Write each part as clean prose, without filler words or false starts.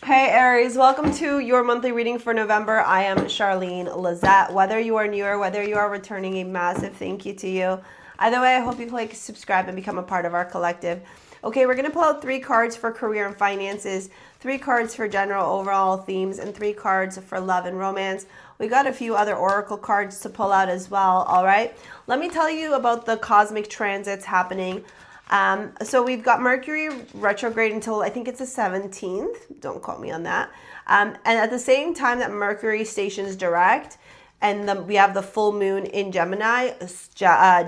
Hey Aries, welcome to your monthly reading for November. I am Charlene Lizette. Whether you are new or whether you are returning, a massive thank you to you. Either way, I hope you click subscribe and become a part of our collective. Okay, we're going to pull out 3 cards for career and finances, 3 cards for general overall themes, and 3 cards for love and romance. We got a few other oracle cards to pull out as well, all right? Let me tell you about the cosmic transits happening. So we've got Mercury retrograde until I think it's the 17th. Don't quote me on that. And at the same time that Mercury stations direct, and we have the full moon in Gemini,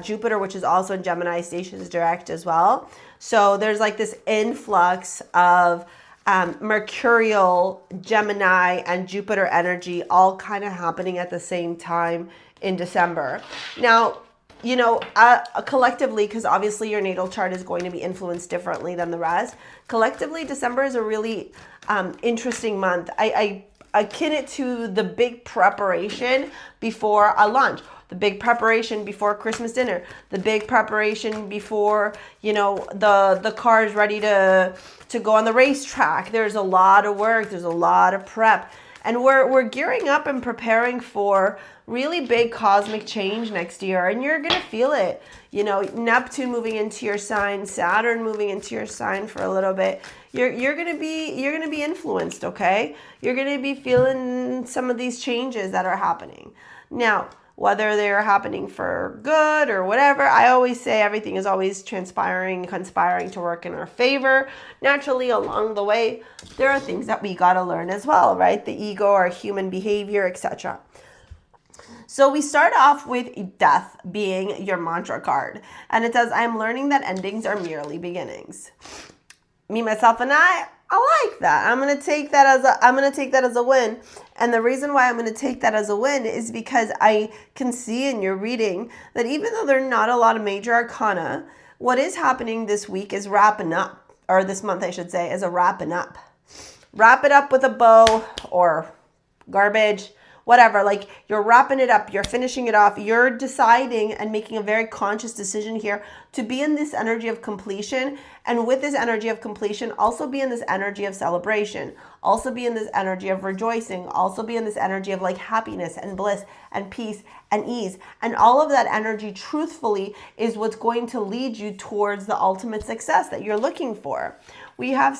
Jupiter, which is also in Gemini, stations direct as well. So there's like this influx of Mercurial, Gemini, and Jupiter energy all kind of happening at the same time in December. Now, you know, collectively, because obviously your natal chart is going to be influenced differently than the rest. Collectively, December is a really interesting month. I akin it to the big preparation before a lunch, the big preparation before Christmas dinner, the big preparation before, you know, the car is ready to go on the racetrack. There's a lot of work. There's a lot of prep. And we're gearing up and preparing for really big cosmic change next year, and you're gonna feel it. You know, Neptune moving into your sign, Saturn moving into your sign for a little bit. You're gonna be influenced, okay? You're gonna be feeling some of these changes that are happening. Now, whether they're happening for good or whatever, I always say everything is always conspiring to work in our favor. Naturally, along the way, there are things that we gotta learn as well, right? The ego, our human behavior, etc. So we start off with death being your mantra card. And it says, I'm learning that endings are merely beginnings. Me, myself, and I like that. I'm gonna take that as a win. And the reason why I'm gonna take that as a win is because I can see in your reading that even though there are not a lot of major arcana, what is happening this week is wrapping up, or this month I should say, is a wrapping up. Wrap it up with a bow or garbage, whatever, like you're wrapping it up, you're finishing it off, you're deciding and making a very conscious decision here to be in this energy of completion. And with this energy of completion, also be in this energy of celebration, also be in this energy of rejoicing, also be in this energy of like happiness and bliss and peace and ease. And all of that energy, truthfully, is what's going to lead you towards the ultimate success that you're looking for. We have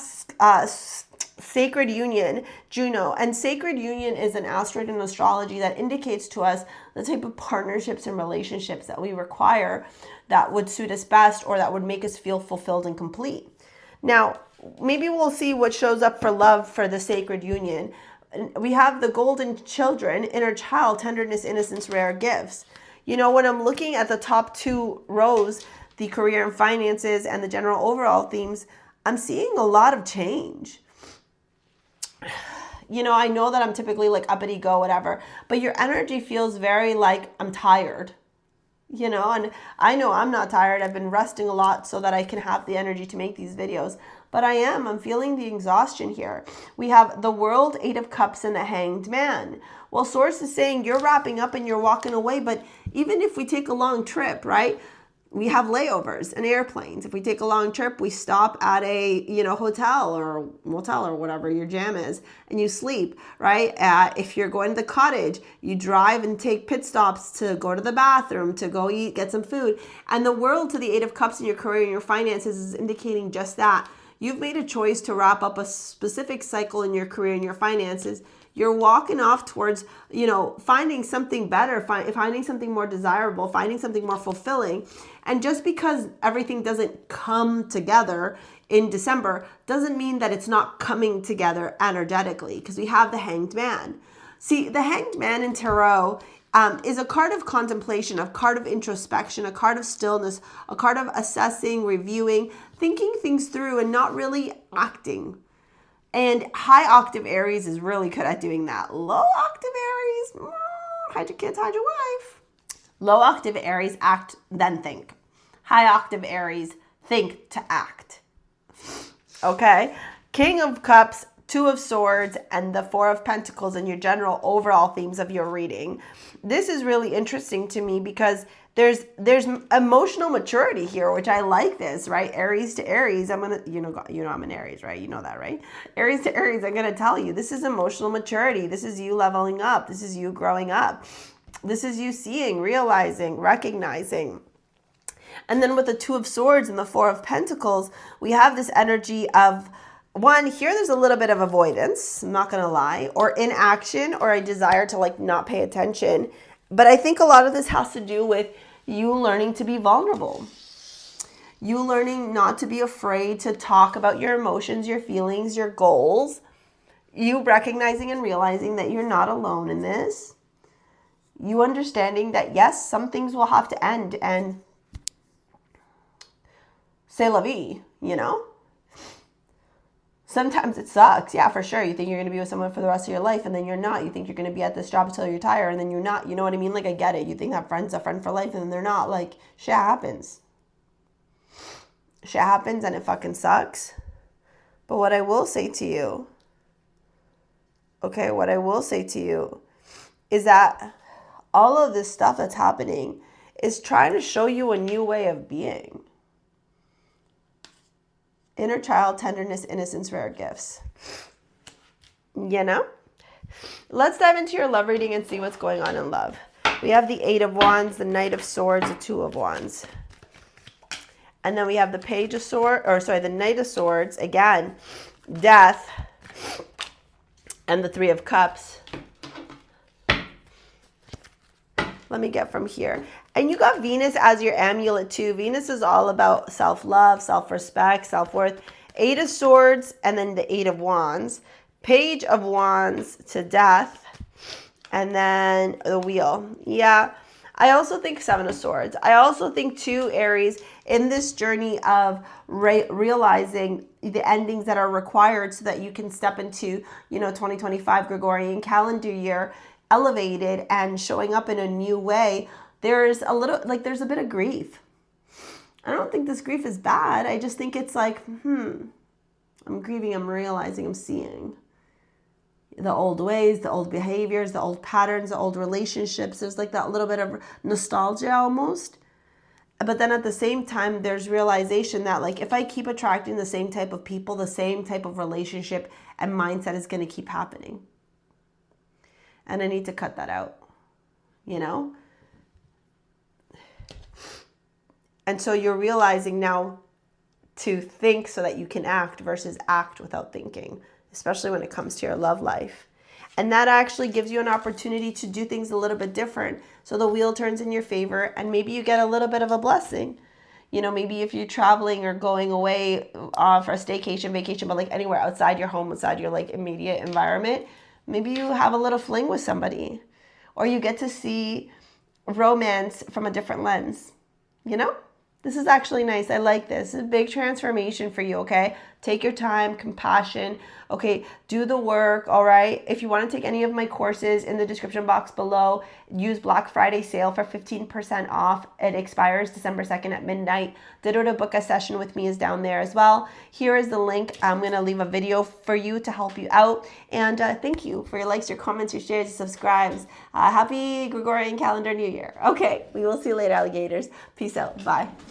Sacred Union, Juno, and Sacred Union is an asteroid in astrology that indicates to us the type of partnerships and relationships that we require that would suit us best or that would make us feel fulfilled and complete. Now, maybe we'll see what shows up for love for the Sacred Union. We have the golden children, inner child, tenderness, innocence, rare gifts. You know, when I'm looking at the top 2 rows, the career and finances and the general overall themes, I'm seeing a lot of change. You know, I know that I'm typically like uppity go, whatever, but your energy feels very like I'm tired, you know, and I know I'm not tired. I've been resting a lot so that I can have the energy to make these videos, but I'm feeling the exhaustion here. We have the World, 8 of Cups, and the Hanged Man. Well, Source is saying you're wrapping up and you're walking away, but even if we take a long trip, right? We have layovers and airplanes. If we take a long trip, we stop at a, you know, hotel or motel or whatever your jam is, and you sleep, right? If you're going to the cottage, you drive and take pit stops to go to the bathroom, to go eat, get some food. And the World to the 8 of Cups in your career and your finances is indicating just that. You've made a choice to wrap up a specific cycle in your career and your finances. You're walking off towards, you know, finding something better, finding something more desirable, finding something more fulfilling. And just because everything doesn't come together in December doesn't mean that it's not coming together energetically, because we have the Hanged Man. See, the Hanged Man in Tarot is a card of contemplation, a card of introspection, a card of stillness, a card of assessing, reviewing, thinking things through and not really acting. And high octave Aries is really good at doing that. Low octave Aries, hide your kids, hide your wife. Low octave Aries, act, then think. High octave Aries, think to act. Okay? King of Cups, 2 of Swords, and the 4 of Pentacles in your general overall themes of your reading. This is really interesting to me because There's emotional maturity here, which I like this, right? Aries to Aries, I'm gonna, I'm an Aries, right? You know that, right? Aries to Aries, I'm gonna tell you, this is emotional maturity. This is you leveling up. This is you growing up. This is you seeing, realizing, recognizing. And then with the Two of Swords and the Four of Pentacles, we have this energy of, one, here there's a little bit of avoidance, I'm not gonna lie, or inaction, or a desire to like not pay attention. But I think a lot of this has to do with you learning to be vulnerable. You learning not to be afraid to talk about your emotions, your feelings, your goals. You recognizing and realizing that you're not alone in this. You understanding that, yes, some things will have to end and c'est la vie, Sometimes it sucks. Yeah, for sure. You think you're going to be with someone for the rest of your life and then you're not. You think you're going to be at this job until you retire and then you're not. You know what I mean? Like, I get it. You think that friend's a friend for life and then they're not. Like, shit happens. Shit happens and it fucking sucks. But what I will say to you, what I will say to you is that all of this stuff that's happening is trying to show you a new way of being. Inner child, tenderness, innocence, rare gifts. Let's dive into your love reading and see what's going on in love. We have the Eight of Wands, the Knight of Swords, the Two of Wands. And then we have the Page of Swords, the Knight of Swords, again, Death, and the Three of Cups. Let me get from here. And you got Venus as your amulet too. Venus is all about self-love, self-respect, self-worth. Eight of Swords and then the Eight of Wands. Page of Wands to Death. And then the Wheel. Yeah. I also think Seven of Swords. I also think too, Aries, in this journey of realizing the endings that are required so that you can step into, 2025 Gregorian calendar year, elevated and showing up in a new way, there's a bit of grief. I don't think this grief is bad. I just think it's like, I'm grieving, I'm realizing, I'm seeing the old ways, the old behaviors, the old patterns, the old relationships. There's like that little bit of nostalgia almost. But then at the same time, there's realization that like, if I keep attracting the same type of people, the same type of relationship and mindset is going to keep happening. And I need to cut that out, And so you're realizing now to think so that you can act versus act without thinking, especially when it comes to your love life. And that actually gives you an opportunity to do things a little bit different. So the wheel turns in your favor and maybe you get a little bit of a blessing. Maybe if you're traveling or going away for a staycation, vacation, but like anywhere outside your home, outside your like immediate environment, maybe you have a little fling with somebody or you get to see romance from a different lens, This is actually nice. I like this. It's a big transformation for you, okay? Take your time, compassion, okay? Do the work, all right? If you want to take any of my courses, in the description box below, use Black Friday sale for 15% off. It expires December 2nd at midnight. Ditto to book a session with me is down there as well. Here is the link. I'm going to leave a video for you to help you out. And thank you for your likes, your comments, your shares, your subscribes. Happy Gregorian calendar New Year. Okay, we will see you later, alligators. Peace out. Bye.